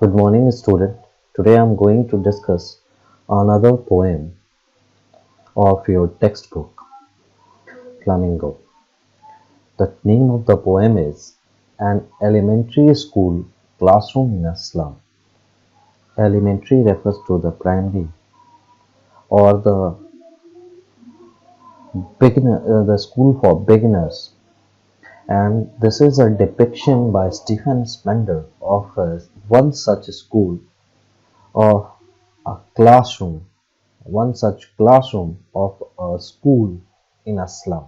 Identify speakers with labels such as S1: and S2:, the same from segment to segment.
S1: Good morning, student. Today I am going to discuss another poem of your textbook, Flamingo. The name of the poem is An Elementary School Classroom in a Slum. Elementary refers to the primary or the school for beginners, and this is a depiction by Stephen Spender of one such school of a classroom, one such classroom of a school in a slum.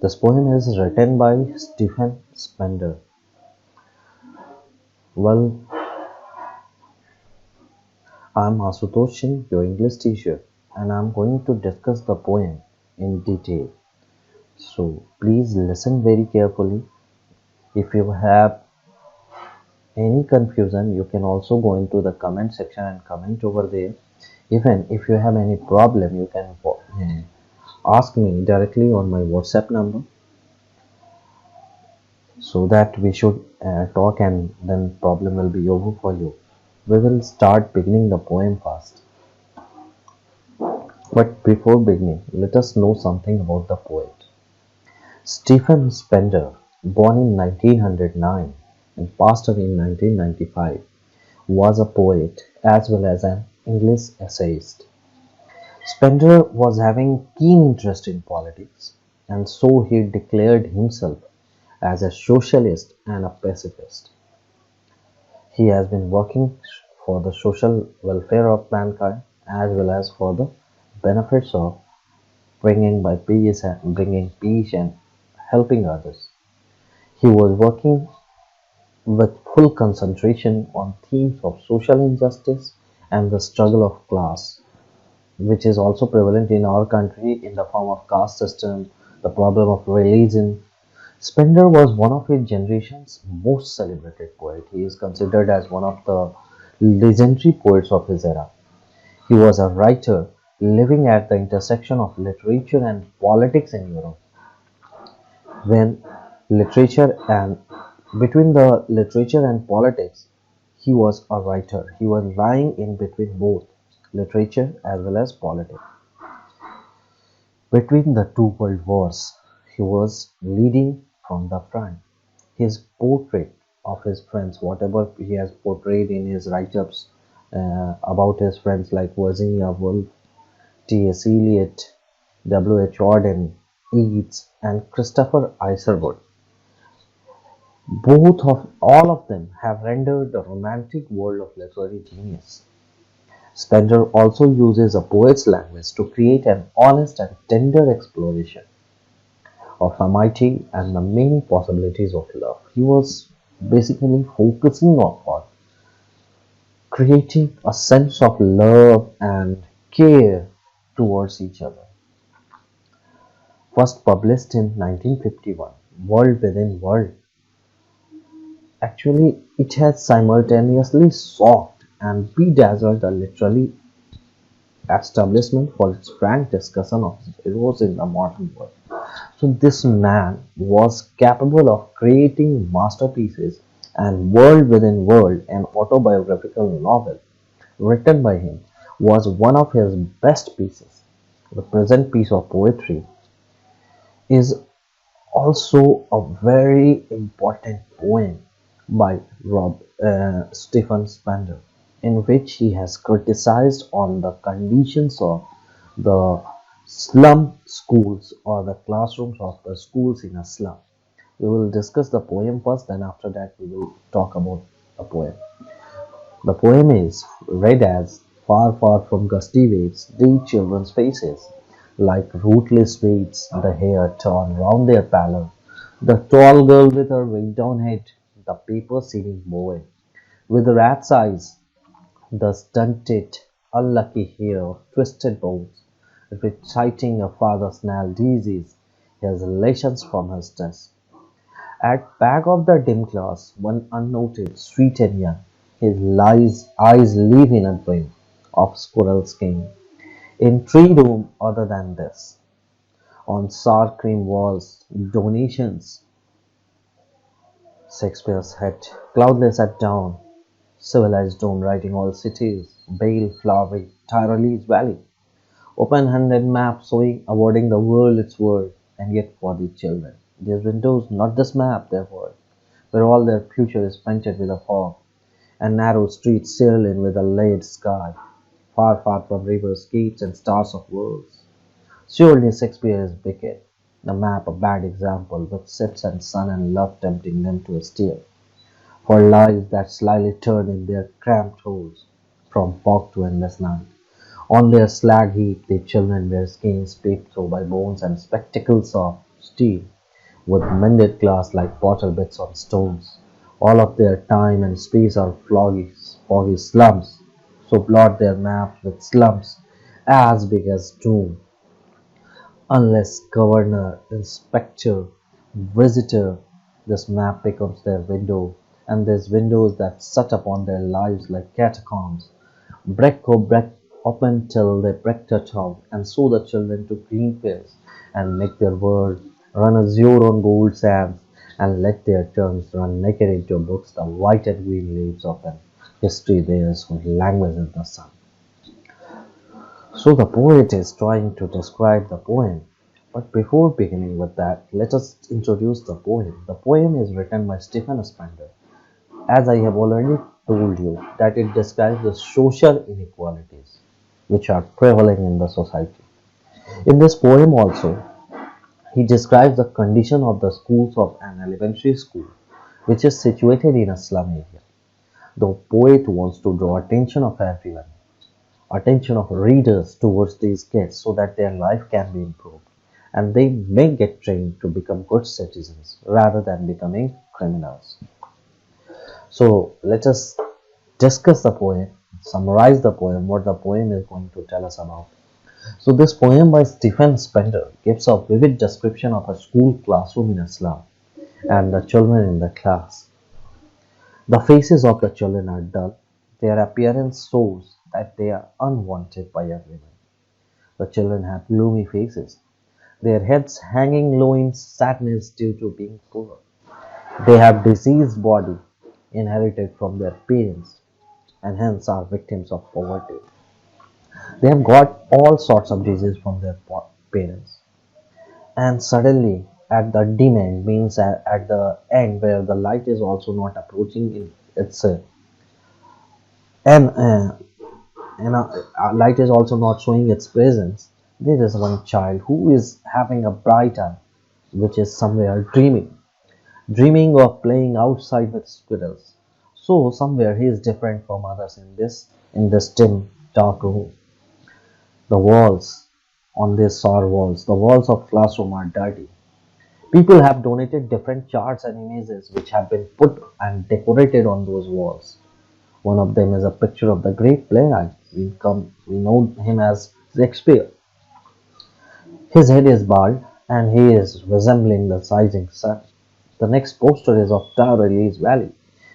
S1: This poem is written by Stephen Spender. Well, I'm Ashutosh Singh, your English teacher, and I'm going to discuss the poem in detail. So please listen very carefully. If you have any confusion, you can also go into the comment section and comment over there. Even if you have any problem, you can ask me directly on my WhatsApp number, so that we should talk and then problem will be over for you. We will start beginning the poem first. But before beginning, let us know something about the poet. Stephen Spender, born in 1909 and passed away in 1995, was a poet as well as an English essayist. Spender was having keen interest in politics, and so he declared himself as a socialist and a pacifist. He has been working for the social welfare of mankind as well as for the benefits of bringing peace and helping others. He was working with full concentration on themes of social injustice and the struggle of class, which is also prevalent in our country in the form of caste system, the problem of religion. Spender was one of his generation's most celebrated poets. He is considered as one of the legendary poets of his era. He was a writer living at the intersection of literature and politics in Europe. When literature and Between the literature and politics, he was a writer. He was lying in between both literature as well as politics. Between the two world wars, he was leading from the front. His portrait of his friends, whatever he has portrayed in his write-ups about his friends like Virginia Woolf, T.S. Eliot, W.H. Auden, Yeats, and Christopher Isherwood, both of all of them have rendered the romantic world of literary genius. Spender also uses a poet's language to create an honest and tender exploration of amity and the many possibilities of love. He was basically focusing on creating a sense of love and care towards each other. First published in 1951, World Within World. Actually, it has simultaneously shocked and bedazzled the literary establishment for its frank discussion of heroes in the modern world. So this man was capable of creating masterpieces, and World Within World, an autobiographical novel written by him, was one of his best pieces. The present piece of poetry is also a very important poem by Stephen Spender, in which he has criticized on the conditions of the slum schools or the classrooms of the schools in a slum. We will discuss the poem first, and after that we will talk about the poem. The poem is read as far, far from gusty waves, these children's faces, like rootless weeds, the hair torn round their pallor, the tall girl with her wig down head, the paper-seeming boy, with the rat's eyes, the stunted, unlucky hair of twisted bones, reciting a father's nail disease, his lessons from his desk. At back of the dim glass, one unnoted, sweet and young, his eyes live in a dream of squirrel skin. In tree room other than this, on sour cream walls, donations, Shakespeare's head, cloudless at dawn, Civilized stone writing all cities, Bale, flowery, Tyrolese valley, open-handed map showing awarding the world its worth, and yet for the children. These windows, not this map, their world, where all their future is painted with a fog, and narrow streets sailed in with a lead sky, far, far from rivers, gates, and stars of worlds. Surely Shakespeare is wicked, the map a bad example, with ships and sun and love tempting them to steer, for lives that slyly turn in their cramped holes, from fog to endless night. On their slag heap the children wear skins peeped through by bones and spectacles of steel, with mended glass like bottle bits on stones. All of their time and space are foggy slums, so blot their maps with slums as big as doom. Unless governor, inspector, visitor, this map becomes their window, and these windows that shut upon their lives like catacombs, break open till they break the tongue, and show the children to green fields, and make their world run azure on gold sands, and let their tongues run naked into books the white and green leaves of an history theirs whose language is the sun. So the poet is trying to describe the poem. But before beginning with that, let us introduce the poem. The poem is written by Stephen Spender. As I have already told you, that it describes the social inequalities which are prevalent in the society. In this poem also, he describes the condition of the schools of an elementary school which is situated in a slum area. The poet wants to draw attention of readers towards these kids so that their life can be improved and they may get trained to become good citizens rather than becoming criminals. So let us discuss the poem, summarize the poem, what the poem is going to tell us about. So this poem by Stephen Spender gives a vivid description of a school classroom in a slum and the children in the class. The faces of the children are dull. Their appearance shows that they are unwanted by everyone. The children have gloomy faces, their heads hanging low in sadness due to being poor. They have diseased body inherited from their parents and hence are victims of poverty. They have got all sorts of disease from their parents. And suddenly, at the demand means at the end where the light is also not approaching in its and light is also not showing its presence. There is one child who is having a bright eye, which is somewhere dreaming of playing outside with squirrels. So somewhere he is different from others in this dim, dark room. The walls on these sour walls, the walls of classroom are dirty. People have donated different charts and images which have been put and decorated on those walls. One of them is a picture of the great playwright. We know him as Shakespeare. His head is bald and he is resembling the rising sun. The next poster is of Tyrolese Valley,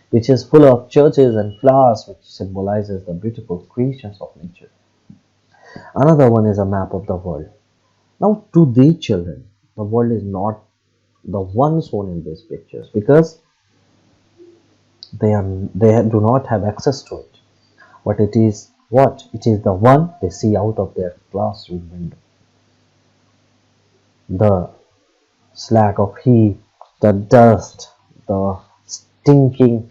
S1: which is full of churches and flowers which symbolizes the beautiful creations of nature. Another one is a map of the world. Now to these children, the world is not the one shown in these pictures because they do not have access to it. But it is what? It is the one they see out of their classroom window. The slack of heat, the dust, the stinking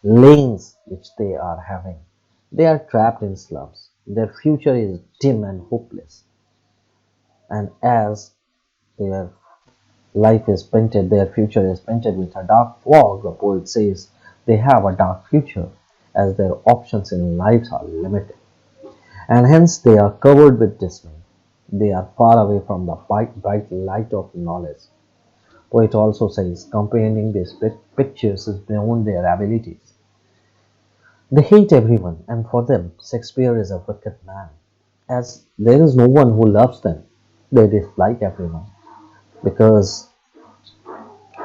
S1: lanes which they are having. They are trapped in slums. Their future is dim and hopeless. And as their life is painted, their future is painted with a dark fog, the poet says they have a dark future as their options in life are limited. And hence they are covered with dismay. They are far away from the bright light of knowledge. Poet also says comprehending these pictures is beyond their abilities. They hate everyone, and for them, Shakespeare is a wicked man. As there is no one who loves them, they dislike everyone. Because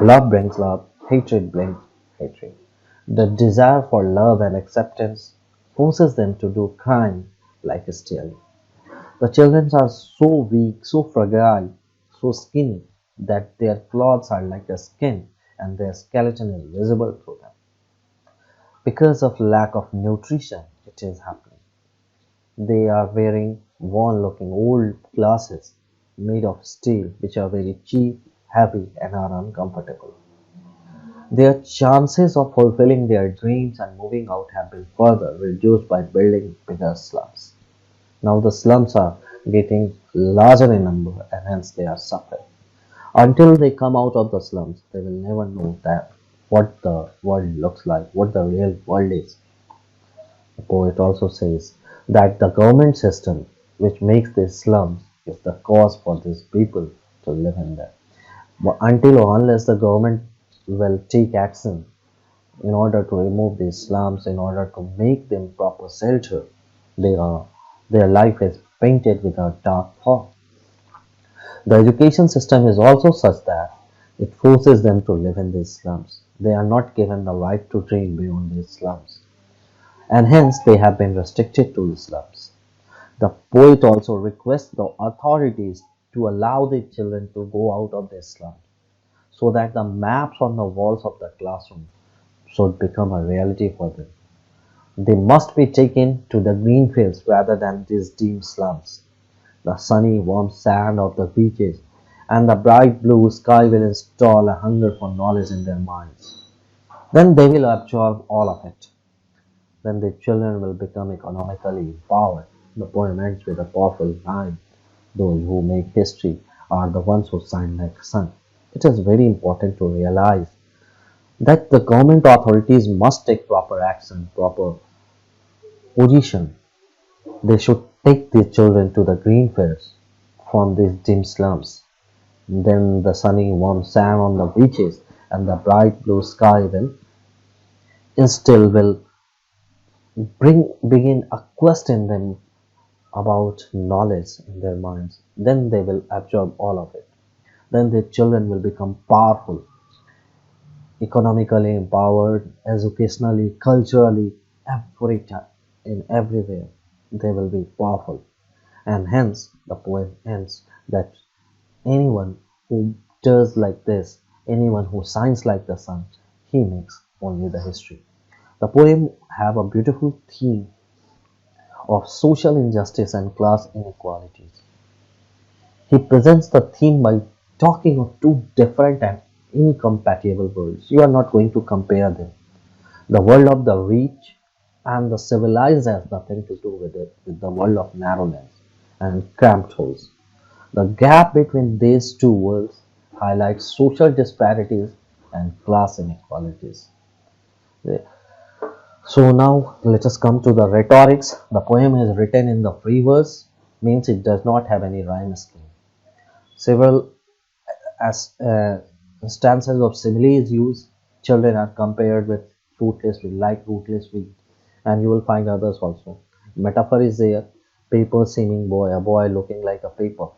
S1: love brings love, hatred brings hatred. The desire for love and acceptance forces them to do crime like stealing. The children are so weak, so fragile, so skinny that their clothes are like a skin and their skeleton is visible through them. Because of lack of nutrition, it is happening. They are wearing worn-looking old glasses made of steel, which are very cheap, heavy, and are uncomfortable. Their chances of fulfilling their dreams and moving out have been further reduced by building bigger slums. Now the slums are getting larger in number and hence they are suffering. Until they come out of the slums, they will never know that what the world looks like, what the real world is. The poet also says that the government system which makes these slums is the cause for these people to live in them. But until or unless the government will take action in order to remove these slums, in order to make them proper shelter, they are, their life is painted with a dark thought. The education system is also such that it forces them to live in these slums. They are not given the right to dream beyond these slums, and hence they have been restricted to the slums. The poet also requests the authorities to allow the children to go out of their slums so that the maps on the walls of the classroom should become a reality for them. They must be taken to the green fields rather than these dim slums. The sunny, warm sand of the beaches and the bright blue sky will install a hunger for knowledge in their minds. Then they will absorb all of it. Then the children will become economically empowered. The poem ends with a powerful line. Those who make history are the ones who shine like the sun. It is very important to realize that the government authorities must take proper action, proper position. They should take the children to the green fields from these dim slums. Then the sunny warm sand on the beaches and the bright blue sky will begin a quest in them about knowledge in their minds. Then they will absorb all of it. Then the children will become powerful, economically empowered, educationally, culturally, every time, in everywhere. They will be powerful. And hence the poem ends that anyone who does like this, anyone who shines like the sun, he makes only the history. The poem have a beautiful theme of social injustice and class inequalities. He presents the theme by talking of two different and incompatible worlds. You are not going to compare them. The world of the rich and the civilized has nothing to do with it, with the world of narrowness and cramped holes. The gap between these two worlds highlights social disparities and class inequalities. So now let us come to the rhetorics. The poem is written in the free verse, means it does not have any rhyme scheme. Several as instances of simile is used. Children are compared with fruitless weed, like fruitless weed, and you will find others also. Metaphor is there. Paper seeming boy, a boy looking like a paper.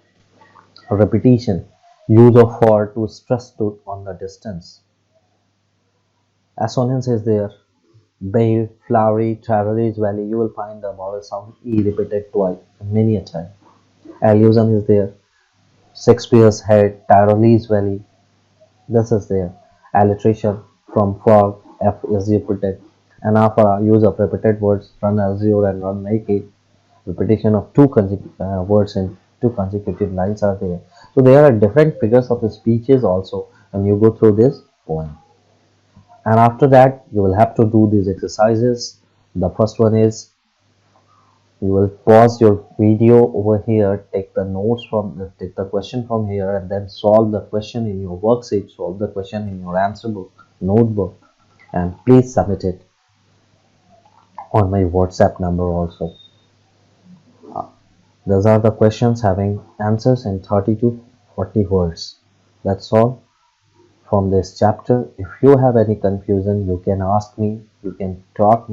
S1: A repetition, use of for to stress to on the distance. Assonance is there. Bay, flowery, Travelers Valley, you will find the vowel sound E repeated twice, many a time. Allusion is there. Shakespeare's head, Tyrolese Valley, this is there. Alliteration from frog, F is repeated. Anaphora, use of repeated words, run azure and run naked. Repetition of words in two consecutive lines are there. So there are different figures of the speeches also when you go through this poem. And after that you will have to do these exercises. The first one is you will pause your video over here, take the question from here and then solve the question in your worksheet, solve the question in your answer book, notebook, and please submit it on my WhatsApp number also. Those are the questions having answers in 30 to 40 words. That's all from this chapter. If you have any confusion, you can ask me, you can talk to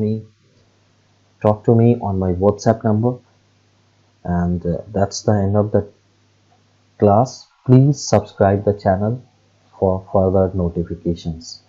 S1: me on my WhatsApp number. And that's the end of the class. Please subscribe the channel for further notifications.